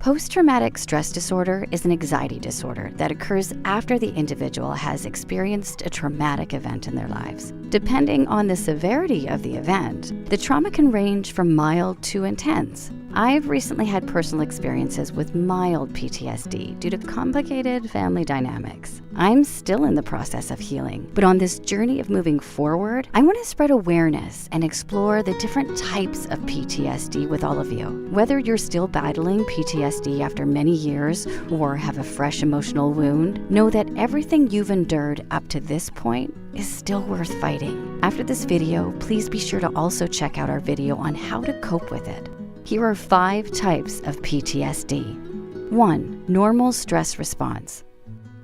Post-traumatic stress disorder is an anxiety disorder that occurs after the individual has experienced a traumatic event in their lives. Depending on the severity of the event, the trauma can range from mild to intense. I've recently had personal experiences with mild PTSD due to complicated family dynamics. I'm still in the process of healing, but on this journey of moving forward, I want to spread awareness and explore the different types of PTSD with all of you. Whether you're still battling PTSD after many years or have a fresh emotional wound, know that everything you've endured up to this point is still worth fighting. After this video, please be sure to also check out our video on how to cope with it. Here are 5 types of PTSD. 1. Normal stress response.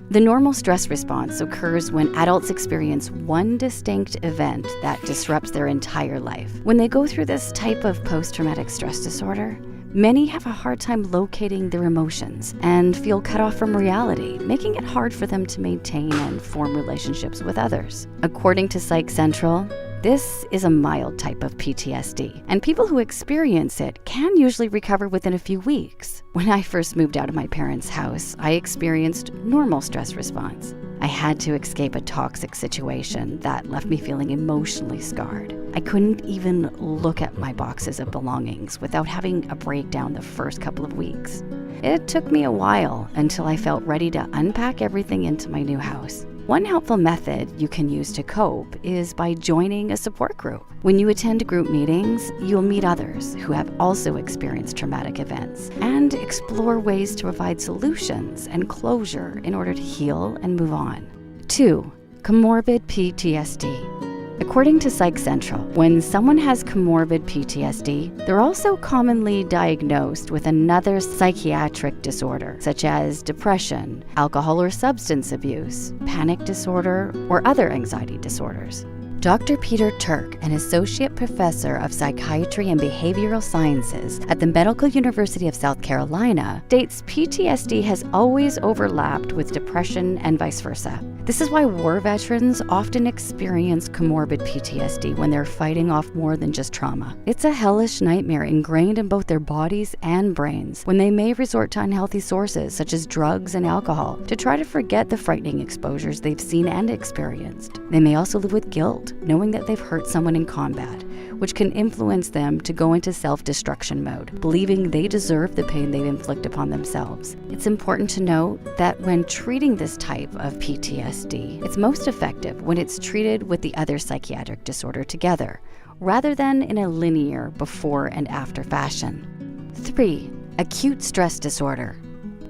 The normal stress response occurs when adults experience one distinct event that disrupts their entire life. When they go through this type of post-traumatic stress disorder, many have a hard time locating their emotions and feel cut off from reality, making it hard for them to maintain and form relationships with others. According to Psych Central, this is a mild type of PTSD, and people who experience it can usually recover within a few weeks. When I first moved out of my parents' house, I experienced normal stress response. I had to escape a toxic situation that left me feeling emotionally scarred. I couldn't even look at my boxes of belongings without having a breakdown the first couple of weeks. It took me a while until I felt ready to unpack everything into my new house. One helpful method you can use to cope is by joining a support group. When you attend group meetings, you'll meet others who have also experienced traumatic events and explore ways to provide solutions and closure in order to heal and move on. 2. Comorbid PTSD. According to Psych Central, when someone has comorbid PTSD, they're also commonly diagnosed with another psychiatric disorder, such as depression, alcohol or substance abuse, panic disorder, or other anxiety disorders. Dr. Peter Turk, an associate professor of psychiatry and behavioral sciences at the Medical University of South Carolina, states PTSD has always overlapped with depression and vice versa. This is why war veterans often experience comorbid PTSD when they're fighting off more than just trauma. It's a hellish nightmare ingrained in both their bodies and brains when they may resort to unhealthy sources such as drugs and alcohol to try to forget the frightening exposures they've seen and experienced. They may also live with guilt, knowing that they've hurt someone in combat, which can influence them to go into self-destruction mode, believing they deserve the pain they've inflicted upon themselves. It's important to note that when treating this type of PTSD, it's most effective when it's treated with the other psychiatric disorder together, rather than in a linear before and after fashion. 3. Acute stress disorder.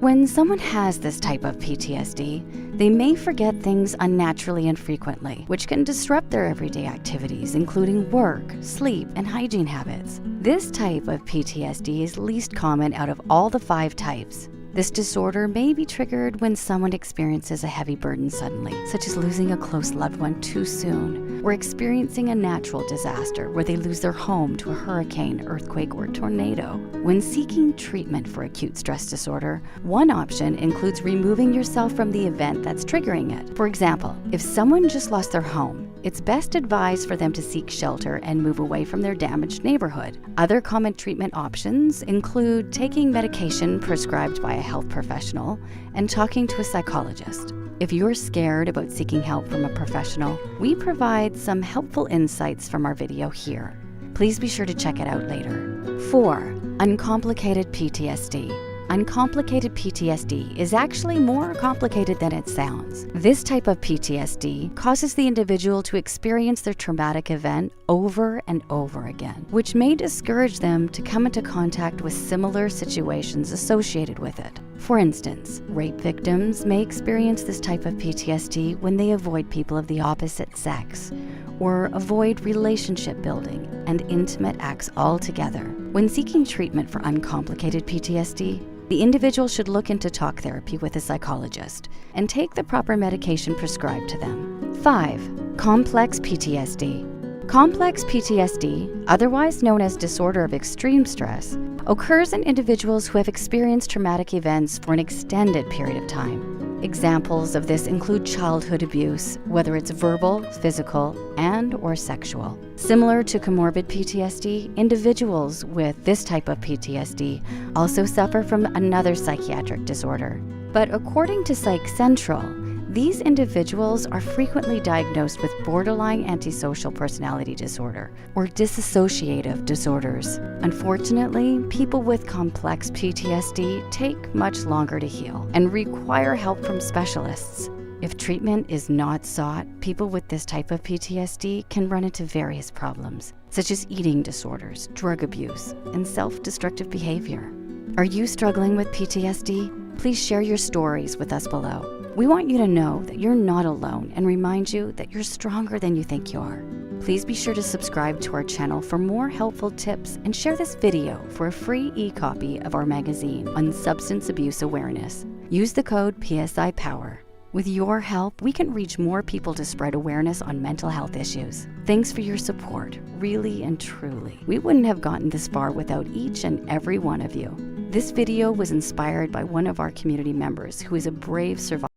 When someone has this type of PTSD, they may forget things unnaturally and frequently, which can disrupt their everyday activities, including work, sleep, and hygiene habits. This type of PTSD is least common out of all the 5 types. This disorder may be triggered when someone experiences a heavy burden suddenly, such as losing a close loved one too soon, or experiencing a natural disaster where they lose their home to a hurricane, earthquake, or tornado. When seeking treatment for acute stress disorder, one option includes removing yourself from the event that's triggering it. For example, if someone just lost their home, it's best advised for them to seek shelter and move away from their damaged neighborhood. Other common treatment options include taking medication prescribed by a health professional and talking to a psychologist. If you're scared about seeking help from a professional, we provide some helpful insights from our video here. Please be sure to check it out later. 4. Uncomplicated PTSD. Uncomplicated PTSD is actually more complicated than it sounds. This type of PTSD causes the individual to experience their traumatic event over and over again, which may discourage them to come into contact with similar situations associated with it. For instance, rape victims may experience this type of PTSD when they avoid people of the opposite sex, or avoid relationship building and intimate acts altogether. When seeking treatment for uncomplicated PTSD, the individual should look into talk therapy with a psychologist and take the proper medication prescribed to them. 5. Complex PTSD. Complex PTSD, otherwise known as disorder of extreme stress, occurs in individuals who have experienced traumatic events for an extended period of time. Examples of this include childhood abuse, whether it's verbal, physical, and/or sexual. Similar to comorbid PTSD, individuals with this type of PTSD also suffer from another psychiatric disorder. But according to Psych Central, these individuals are frequently diagnosed with borderline antisocial personality disorder or dissociative disorders. Unfortunately, people with complex PTSD take much longer to heal and require help from specialists. If treatment is not sought, people with this type of PTSD can run into various problems, such as eating disorders, drug abuse, and self-destructive behavior. Are you struggling with PTSD? Please share your stories with us below. We want you to know that you're not alone and remind you that you're stronger than you think you are. Please be sure to subscribe to our channel for more helpful tips and share this video for a free e-copy of our magazine on substance abuse awareness. Use the code PSI POWER. With your help, we can reach more people to spread awareness on mental health issues. Thanks for your support, really and truly. We wouldn't have gotten this far without each and every one of you. This video was inspired by one of our community members who is a brave survivor